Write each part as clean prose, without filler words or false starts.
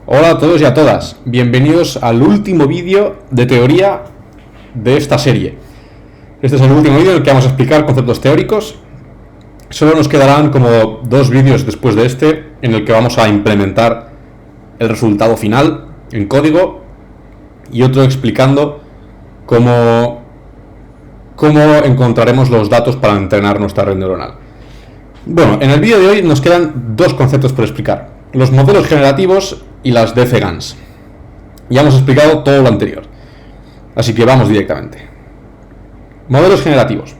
Hola a todos y a todas, bienvenidos al último vídeo de teoría de esta serie. Este es el último vídeo en el que vamos a explicar conceptos teóricos. Solo nos quedarán como 2 vídeos después de este en el que vamos a implementar el resultado final en código y otro explicando cómo encontraremos los datos para entrenar nuestra red neuronal. Bueno, en el vídeo de hoy nos quedan 2 conceptos por explicar: los modelos generativos y las DCGANs. Ya hemos explicado todo lo anterior, así que vamos directamente. Modelos generativos.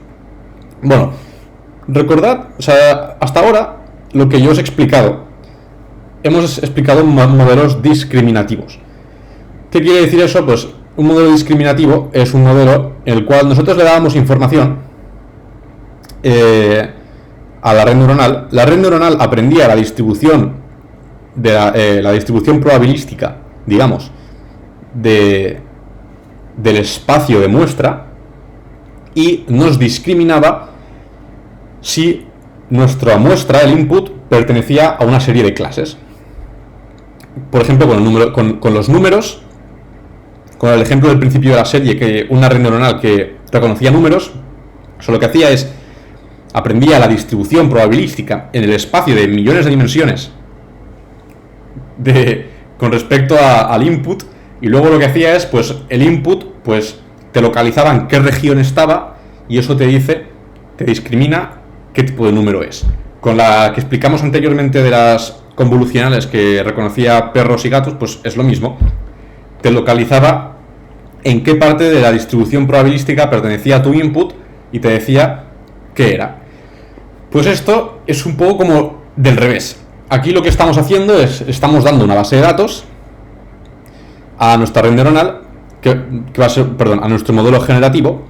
Bueno, recordad, hasta ahora lo que yo os he explicado, hemos explicado modelos discriminativos. ¿Qué quiere decir eso? Pues un modelo discriminativo es un modelo en el cual nosotros le dábamos información a la red neuronal. La red neuronal aprendía la distribución de la distribución probabilística, digamos, del espacio de muestra, y nos discriminaba si nuestra muestra, el input, pertenecía a una serie de clases. Por ejemplo, con los números, con el ejemplo del principio de la serie, que una red neuronal que reconocía números, lo que hacía es aprendía la distribución probabilística en el espacio de millones de dimensiones con respecto al input, y luego lo que hacía es, pues el input, pues te localizaba en qué región estaba, y eso te discrimina qué tipo de número es. Con la que explicamos anteriormente de las convolucionales que reconocía perros y gatos, pues es lo mismo. Te localizaba en qué parte de la distribución probabilística pertenecía a tu input y te decía qué era. Pues esto es un poco como del revés. Aquí lo que estamos haciendo es, estamos dando una base de datos a nuestra red neuronal, que va a ser, a nuestro modelo generativo.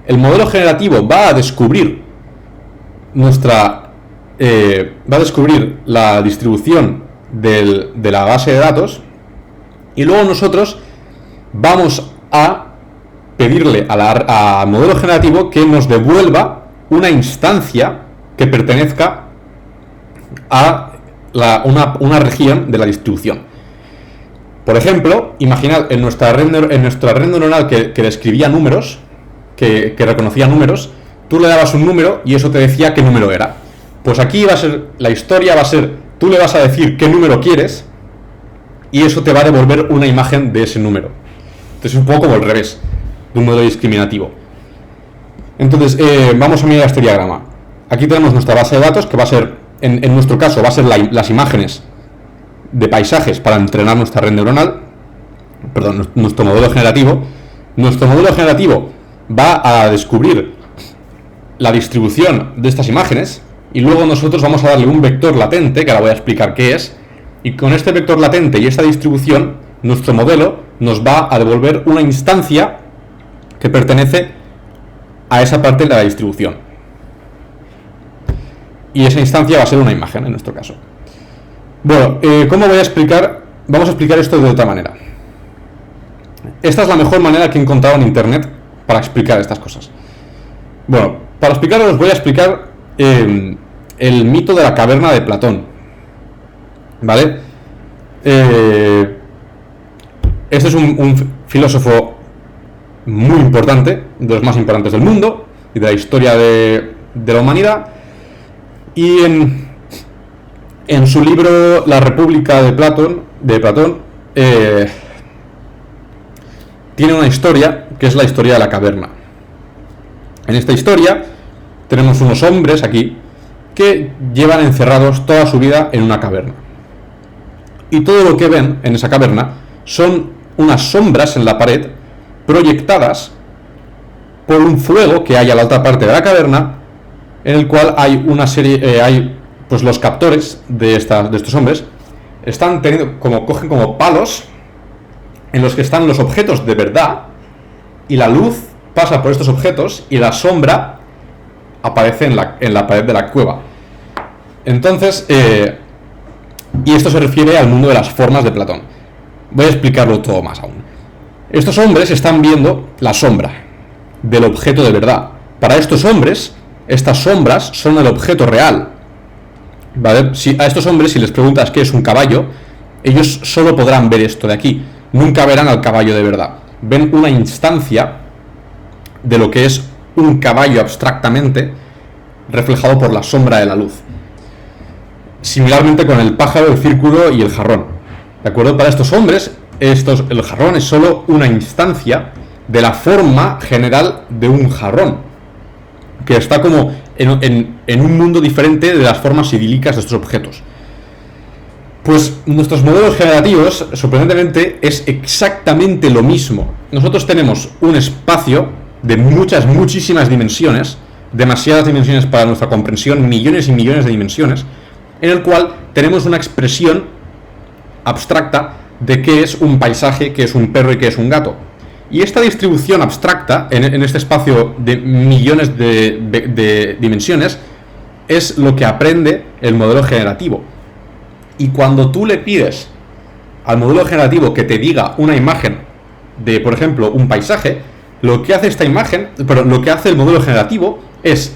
El modelo generativo va a descubrir la distribución de la base de datos, y luego nosotros vamos a pedirle al modelo generativo que nos devuelva una instancia que pertenezca a una región de la distribución. Por ejemplo, imaginad en nuestra red neuronal que describía números, que reconocía números, tú le dabas un número y eso te decía qué número era. Pues aquí la historia va a ser, tú le vas a decir qué número quieres y eso te va a devolver una imagen de ese número. Entonces es un poco como el revés de un modelo discriminativo. Entonces, vamos a mirar este diagrama. Aquí tenemos nuestra base de datos, que va a ser, en nuestro caso, va a ser las imágenes de paisajes para entrenar nuestra red neuronal, nuestro modelo generativo. Nuestro modelo generativo va a descubrir la distribución de estas imágenes y luego nosotros vamos a darle un vector latente, que ahora voy a explicar qué es, y con este vector latente y esta distribución, nuestro modelo nos va a devolver una instancia que pertenece a esa parte de la distribución. Y esa instancia va a ser una imagen, en nuestro caso. Bueno, ¿cómo voy a explicar? Vamos a explicar esto de otra manera. Esta es la mejor manera que he encontrado en internet para explicar estas cosas. Bueno, para explicarlo os voy a explicar el mito de la caverna de Platón. ¿Vale? Este es un filósofo muy importante, de los más importantes del mundo y de la historia de la humanidad. Y en su libro La República de Platón, tiene una historia que es la historia de la caverna. En esta historia tenemos unos hombres aquí que llevan encerrados toda su vida en una caverna. Y todo lo que ven en esa caverna son unas sombras en la pared proyectadas por un fuego que hay a la otra parte de la caverna, en el cual hay una serie, pues los captores de estos hombres están cogen como palos en los que están los objetos de verdad, y la luz pasa por estos objetos y la sombra aparece en la pared de la cueva. Entonces, y esto se refiere al mundo de las formas de Platón. Voy a explicarlo todo más aún. Estos hombres están viendo la sombra del objeto de verdad. Para estos hombres, estas sombras son el objeto real. ¿Vale? A estos hombres, si les preguntas qué es un caballo, ellos solo podrán ver esto de aquí, nunca verán al caballo de verdad. Ven una instancia de lo que es un caballo abstractamente reflejado por la sombra de la luz. Similarmente con el pájaro, el círculo y el jarrón. ¿De acuerdo? Para estos hombres, el jarrón es solo una instancia de la forma general de un jarrón, que está como en un mundo diferente de las formas idílicas de estos objetos. Pues nuestros modelos generativos, sorprendentemente, es exactamente lo mismo. Nosotros tenemos un espacio de muchísimas dimensiones, demasiadas dimensiones para nuestra comprensión, millones y millones de dimensiones, en el cual tenemos una expresión abstracta de qué es un paisaje, qué es un perro y qué es un gato. Y esta distribución abstracta, en este espacio de millones de dimensiones, es lo que aprende el modelo generativo. Y cuando tú le pides al modelo generativo que te diga una imagen de, por ejemplo, un paisaje, lo que hace lo que hace el modelo generativo es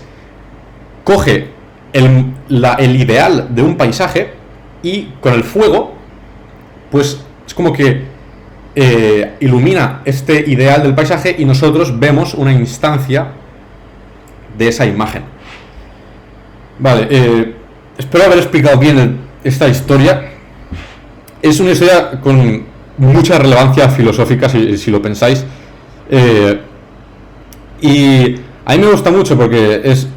coge el ideal de un paisaje y con el fuego, pues es como que ilumina este ideal del paisaje y nosotros vemos una instancia de esa imagen. Vale, espero haber explicado bien esta historia. Es una historia con mucha relevancia filosófica, si lo pensáis. Y a mí me gusta mucho porque es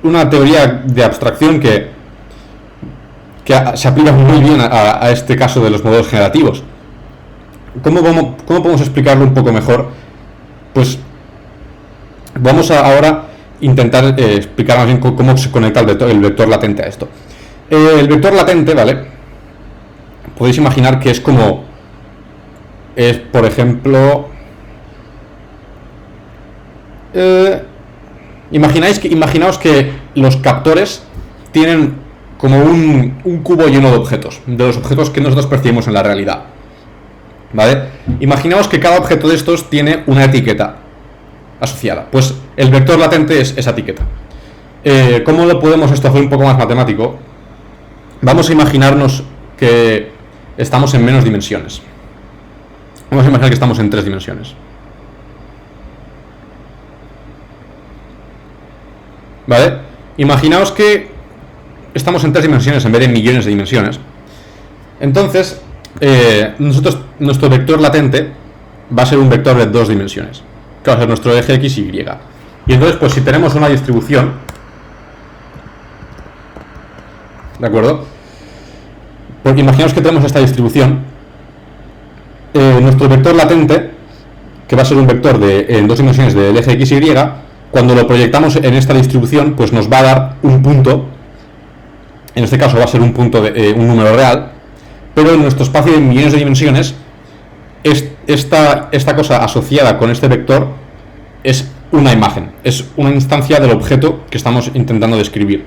una teoría de abstracción que se aplica muy bien a este caso de los modelos generativos. ¿Cómo podemos explicarlo un poco mejor? Pues vamos ahora intentar explicar más bien cómo se conecta el vector latente a esto. El vector latente, ¿vale? Podéis imaginar que es como... por ejemplo... imaginaos que los captores tienen como un cubo lleno de objetos, de los objetos que nosotros percibimos en la realidad, ¿vale? Imaginaos que cada objeto de estos tiene una etiqueta asociada. Pues el vector latente es esa etiqueta. ¿Cómo lo podemos esto hacer un poco más matemático? Vamos a imaginarnos que estamos en menos dimensiones. Vamos a imaginar que estamos en 3 dimensiones. ¿Vale? Imaginaos que estamos en 3 dimensiones en vez de millones de dimensiones. Entonces, nuestro vector latente va a ser un vector de 2 dimensiones, que va a ser nuestro eje X y Y. Y entonces, pues si tenemos una distribución, ¿de acuerdo? Pues imaginaos que tenemos esta distribución, nuestro vector latente, que va a ser un vector en 2 dimensiones del eje X y Y, cuando lo proyectamos en esta distribución, pues nos va a dar un punto. En este caso va a ser un punto un número real, pero en nuestro espacio de millones de dimensiones, esta cosa asociada con este vector es una imagen, es una instancia del objeto que estamos intentando describir.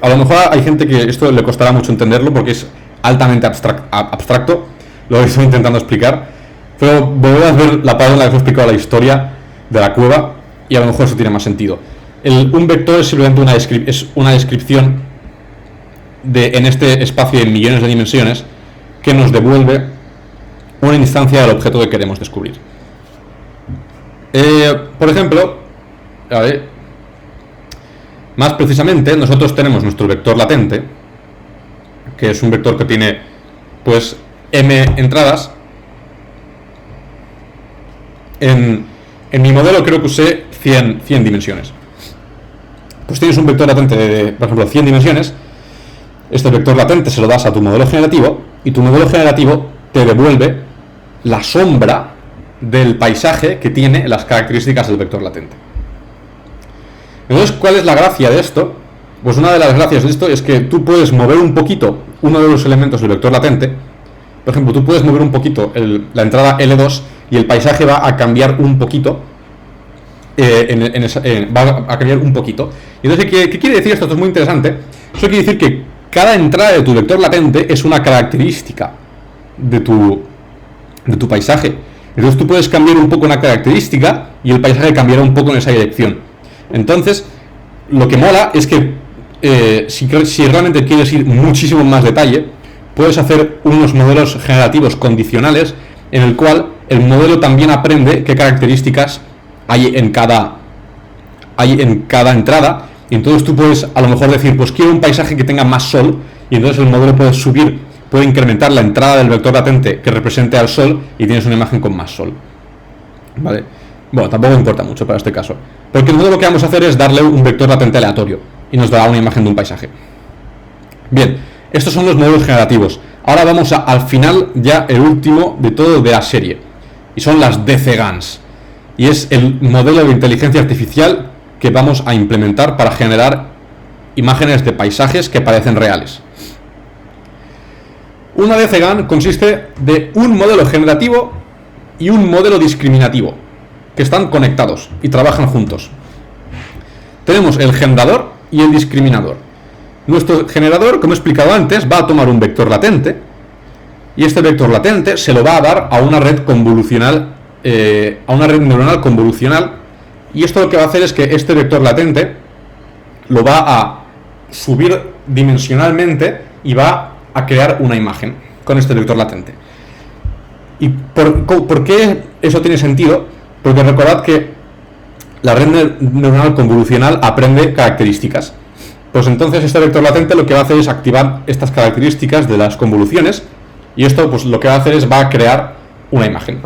A lo mejor hay gente que esto le costará mucho entenderlo porque es altamente abstracto, lo estoy intentando explicar, pero volvemos a ver la parte en la que os he explicado la historia de la cueva y a lo mejor eso tiene más sentido. Un vector es simplemente una descripción en este espacio de millones de dimensiones que nos devuelve una instancia del objeto que queremos descubrir. Por ejemplo, a ver, más precisamente, nosotros tenemos nuestro vector latente, que es un vector que tiene pues m entradas. En mi modelo creo que usé 100 dimensiones. Pues tienes un vector latente de, por ejemplo, 100 dimensiones. Este vector latente se lo das a tu modelo generativo y tu modelo generativo te devuelve la sombra del paisaje que tiene las características del vector latente. Entonces, ¿cuál es la gracia de esto? Pues una de las gracias de esto es que tú puedes mover un poquito uno de los elementos del vector latente. Por ejemplo, tú puedes mover un poquito la entrada L2 y el paisaje va a cambiar un poquito. Va a cambiar un poquito. Y entonces, ¿qué quiere decir esto? Esto es muy interesante. Eso quiere decir que cada entrada de tu vector latente es una característica de tu paisaje. Entonces tú puedes cambiar un poco una característica y el paisaje cambiará un poco en esa dirección. Entonces, lo que mola es que si realmente quieres ir muchísimo más detalle, puedes hacer unos modelos generativos condicionales en el cual el modelo también aprende qué características hay en cada entrada, y entonces tú puedes a lo mejor decir, pues quiero un paisaje que tenga más sol, y entonces el modelo puede incrementar la entrada del vector latente que represente al sol y tienes una imagen con más sol. ¿Vale? Bueno, tampoco importa mucho para este caso, porque nosotros lo que vamos a hacer es darle un vector latente aleatorio y nos dará una imagen de un paisaje. Bien, estos son los modelos generativos. Ahora vamos al final, ya el último de todo de la serie, y son las DCGANs, y es el modelo de inteligencia artificial que vamos a implementar para generar imágenes de paisajes que parecen reales. Una DCGAN consiste de un modelo generativo y un modelo discriminativo, que están conectados y trabajan juntos. Tenemos el generador y el discriminador. Nuestro generador, como he explicado antes, va a tomar un vector latente, y este vector latente se lo va a dar a una red convolucional, a una red neuronal convolucional, y esto lo que va a hacer es que este vector latente lo va a subir dimensionalmente y va a crear una imagen con este vector latente. ¿Y por qué eso tiene sentido? Porque recordad que la red neuronal convolucional aprende características. Pues entonces este vector latente lo que va a hacer es activar estas características de las convoluciones, y esto pues lo que va a hacer es va a crear una imagen.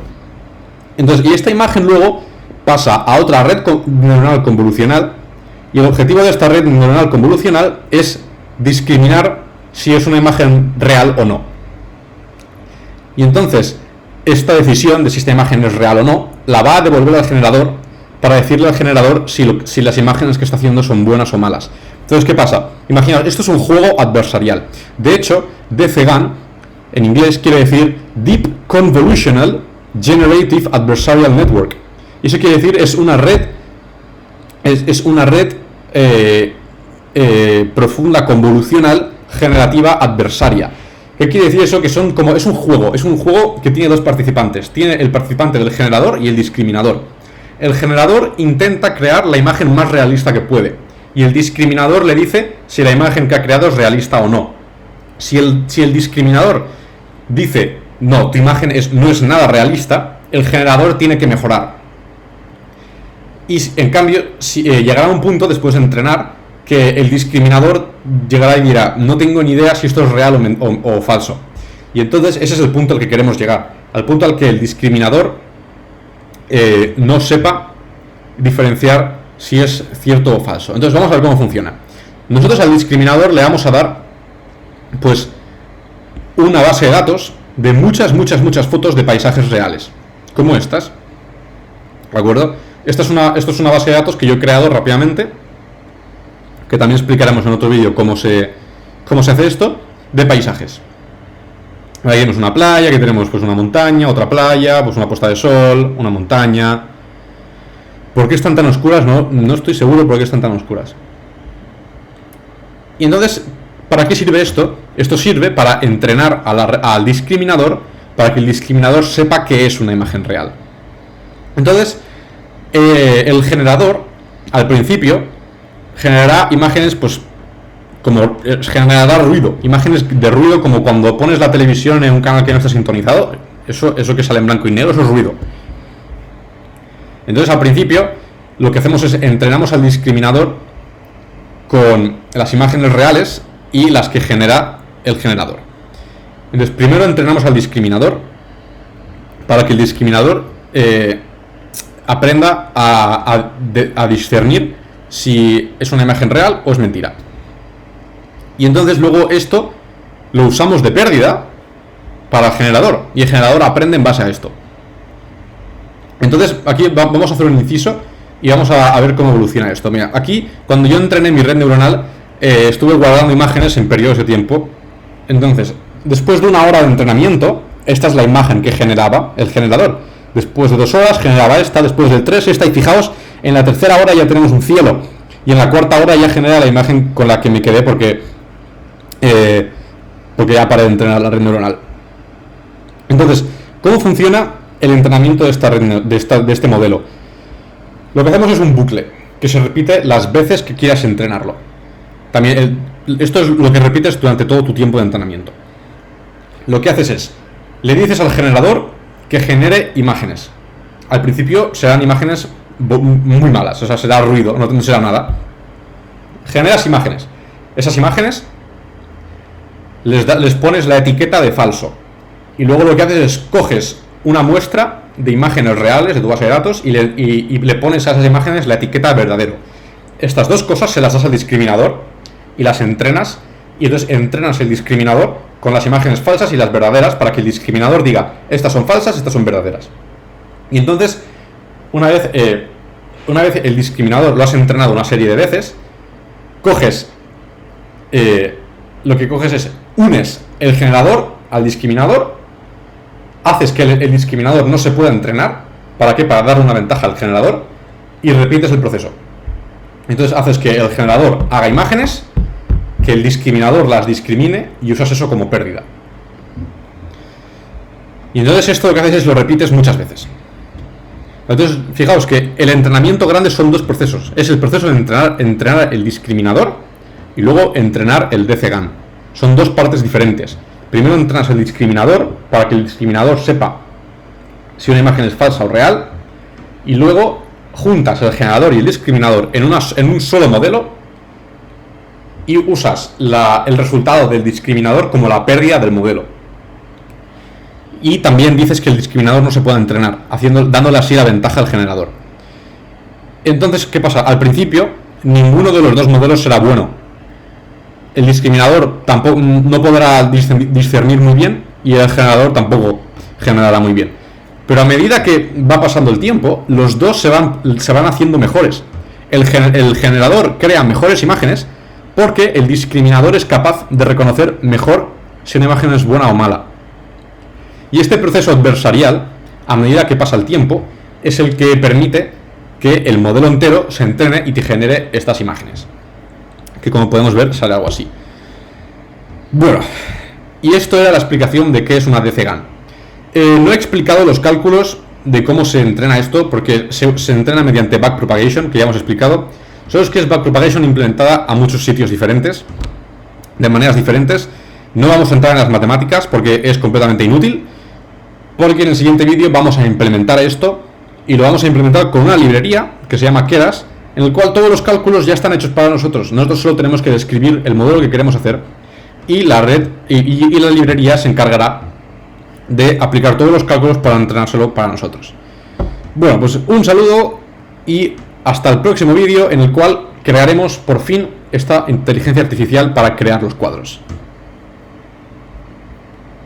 Entonces, y esta imagen luego pasa a otra red neuronal convolucional, y el objetivo de esta red neuronal convolucional es discriminar si es una imagen real o no. Y entonces esta decisión de si esta imagen es real o no la va a devolver al generador para decirle al generador si las imágenes que está haciendo son buenas o malas. Entonces, ¿qué pasa? Imaginaos, esto es un juego adversarial. De hecho, DCGAN en inglés quiere decir Deep Convolutional Generative Adversarial Network. Y eso quiere decir es una red profunda convolucional generativa adversaria. ¿Qué quiere decir eso? Que es un juego que tiene dos participantes. Tiene el participante del generador y el discriminador. El generador intenta crear la imagen más realista que puede, y el discriminador le dice si la imagen que ha creado es realista o no. Si el discriminador dice, no, tu imagen no es nada realista, el generador tiene que mejorar. Y en cambio, llegará un punto después de entrenar que el discriminador llegará y dirá, no tengo ni idea si esto es real o falso. Y entonces ese es el punto al que queremos llegar, al punto al que el discriminador no sepa diferenciar si es cierto o falso. Entonces vamos a ver cómo funciona. Nosotros al discriminador le vamos a dar pues una base de datos de muchas fotos de paisajes reales, como estas. ¿De acuerdo? Esto es una base de datos que yo he creado rápidamente, que también explicaremos en otro vídeo cómo se hace esto, de paisajes. Ahí tenemos una playa, que tenemos pues una montaña, otra playa, pues una puesta de sol, una montaña. ¿Por qué están tan oscuras? No estoy seguro por qué están tan oscuras. Y entonces, ¿para qué sirve esto? Esto sirve para entrenar al discriminador, para que el discriminador sepa que es una imagen real. Entonces, el generador, al principio, generará imágenes, pues, como generará ruido, imágenes de ruido, como cuando pones la televisión en un canal que no está sintonizado, eso que sale en blanco y negro, eso es ruido. Entonces, al principio, lo que hacemos es entrenamos al discriminador con las imágenes reales y las que genera el generador. Entonces, primero entrenamos al discriminador para que el discriminador aprenda a discernir si es una imagen real o es mentira. Y entonces luego esto lo usamos de pérdida para el generador, y el generador aprende en base a esto. Entonces aquí vamos a hacer un inciso y vamos a ver cómo evoluciona esto. Mira, aquí cuando yo entrené mi red neuronal estuve guardando imágenes en periodos de tiempo. Entonces, después de una hora de entrenamiento, esta es la imagen que generaba el generador. Después de 2 horas generaba esta, después de 3 esta, y fijaos, en la tercera hora ya tenemos un cielo, y en la cuarta hora ya genera la imagen con la que me quedé porque ya paré de entrenar la red neuronal. Entonces, ¿cómo funciona el entrenamiento de esta red, de este modelo? Lo que hacemos es un bucle que se repite las veces que quieras entrenarlo. también esto es lo que repites durante todo tu tiempo de entrenamiento. Lo que haces es, le dices al generador que genere imágenes. Al principio serán imágenes muy malas, o sea, será ruido, no será nada. Generas imágenes. Esas imágenes les pones la etiqueta de falso. Y luego lo que haces es coges una muestra de imágenes reales de tu base de datos y le pones a esas imágenes la etiqueta de verdadero. Estas dos cosas se las das al discriminador y las entrenas, y entonces entrenas el discriminador con las imágenes falsas y las verdaderas para que el discriminador diga, estas son falsas, estas son verdaderas. Y entonces, una vez el discriminador lo has entrenado una serie de veces, lo que coges es, unes el generador al discriminador, haces que el discriminador no se pueda entrenar. ¿Para qué? Para dar una ventaja al generador, y repites el proceso. Entonces haces que el generador haga imágenes, que el discriminador las discrimine, y usas eso como pérdida. Y entonces esto lo que haces es lo repites muchas veces. Entonces, fijaos que el entrenamiento grande son dos procesos. Es el proceso de entrenar el discriminador y luego entrenar el DCGAN. Son dos partes diferentes. Primero entrenas el discriminador para que el discriminador sepa si una imagen es falsa o real, y luego juntas el generador y el discriminador en un solo modelo y usas el resultado del discriminador como la pérdida del modelo. Y también dices que el discriminador no se puede entrenar, dándole así la ventaja al generador. Entonces, ¿qué pasa? Al principio, ninguno de los dos modelos será bueno. El discriminador tampoco no podrá discernir muy bien, y el generador tampoco generará muy bien. Pero a medida que va pasando el tiempo, los dos se van haciendo mejores. El generador crea mejores imágenes porque el discriminador es capaz de reconocer mejor si una imagen es buena o mala. Y este proceso adversarial, a medida que pasa el tiempo, es el que permite que el modelo entero se entrene y te genere estas imágenes. Que, como podemos ver, sale algo así. Bueno, y esto era la explicación de qué es una DCGAN. No he explicado los cálculos de cómo se entrena esto, porque se entrena mediante backpropagation, que ya hemos explicado. Solo es que es backpropagation implementada a muchos sitios diferentes, de maneras diferentes. No vamos a entrar en las matemáticas porque es completamente inútil, porque en el siguiente vídeo vamos a implementar esto, y lo vamos a implementar con una librería que se llama Keras, en el cual todos los cálculos ya están hechos para nosotros. Nosotros solo tenemos que describir el modelo que queremos hacer, y la red y la librería se encargará de aplicar todos los cálculos para entrenárselo para nosotros. Bueno, pues un saludo y hasta el próximo vídeo, en el cual crearemos por fin esta inteligencia artificial para crear los cuadros.